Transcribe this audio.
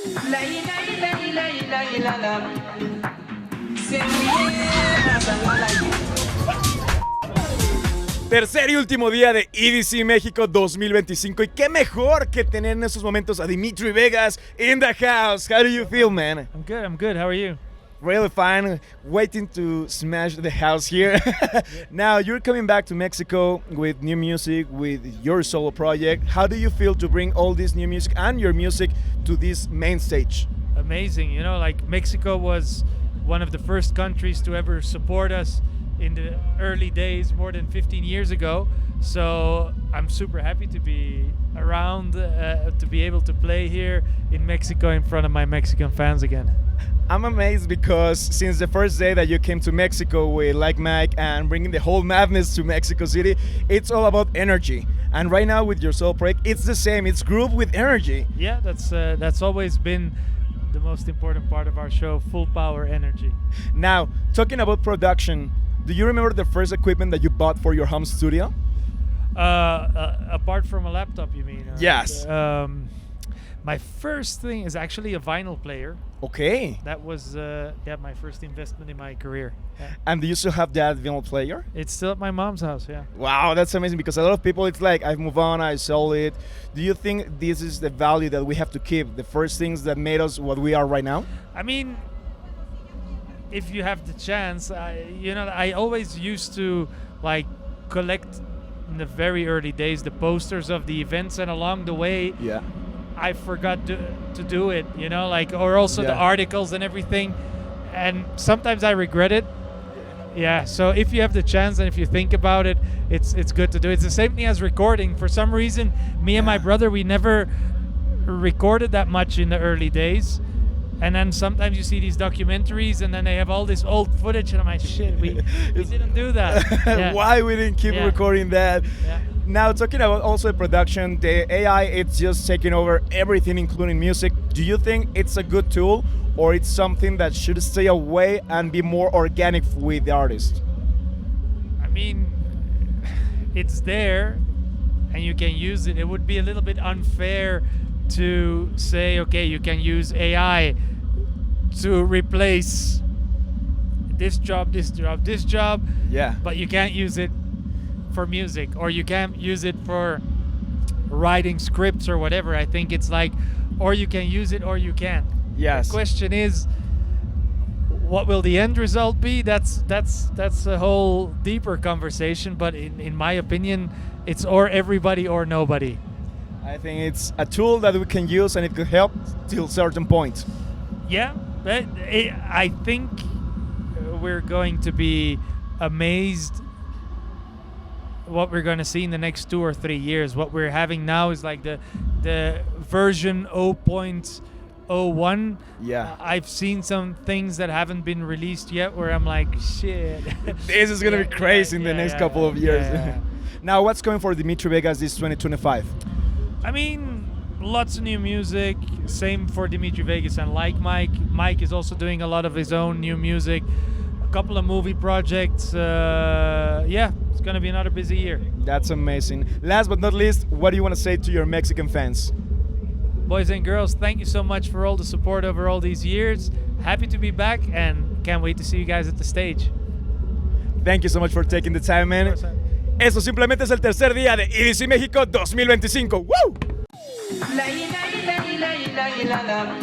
La ila ila ila ila ila la. Se me Tercer y último día de EDC México 2025 y qué mejor que tener en estos momentos a Dimitri Vegas in the house. How do you feel, man? I'm good. How are you? Really fine. Waiting to smash the house here. Now you're coming back to Mexico with new music, with your solo project. How do you feel to bring all this new music and your music to this main stage? Amazing. You know, like Mexico was one of the first countries to ever support us in the early days, more than 15 years ago. So I'm super happy to be around, to be able to play here in Mexico in front of my Mexican fans again. I'm amazed because since the first day that you came to Mexico with Like Mike and bringing the whole madness to Mexico City, it's all about energy. And right now with your solo project, it's the same. It's groove with energy. Yeah, that's always been the most important part of our show, full power energy. Now, talking about production, do you remember the first equipment that you bought for your home studio? Apart from a laptop, you mean? Yes. My first thing is actually a vinyl player. Okay. That was my first investment in my career. Yeah. And do you still have that vinyl player? It's still at my mom's house, yeah. Wow, that's amazing because a lot of people, it's like, I've moved on, I sold it. Do you think this is the value that we have to keep, the first things that made us what we are right now? I mean, if you have the chance, I always used to like collect in the very early days the posters of the events, and along the way, yeah, I forgot to do it, or also the articles and everything, and sometimes I regret it. Yeah, so if you have the chance and if you think about it, it's good to do. It's the same thing as recording. For some reason, me and my brother, we never recorded that much in the early days. And then sometimes you see these documentaries and then they have all this old footage and I'm like, shit, we didn't do that. Yeah. Why we didn't keep recording that? Yeah. Now, talking about also the production, the AI, it's just taking over everything, including music. Do you think it's a good tool or it's something that should stay away and be more organic with the artist? I mean, it's there and you can use it. It would be a little bit unfair to say, okay, you can use AI to replace this job, Yeah. but you can't use it for music, or you can't use it for writing scripts or whatever. I think it's like, or you can use it or you can't. Yes. The question is, what will the end result be? That's a whole deeper conversation, but in my opinion, it's or everybody or nobody. I think it's a tool that we can use and it could help till a certain point. Yeah, but I think we're going to be amazed what we're going to see in the next 2 or 3 years. What we're having now is like the version 0.01. Yeah. I've seen some things that haven't been released yet where I'm like, shit. This is going to be crazy in the next couple of years. Yeah. Now, what's coming for Dimitri Vegas this 2025? I mean, lots of new music. Same for Dimitri Vegas and Like Mike. Mike is also doing a lot of his own new music. A couple of movie projects. It's going to be another busy year. That's amazing. Last but not least, what do you want to say to your Mexican fans? Boys and girls, thank you so much for all the support over all these years. Happy to be back and can't wait to see you guys at the stage. Thank you so much for taking the time, man. Eso simplemente es el tercer día de EDC México 2025. ¡Woo! La ila ila ila ila ila la.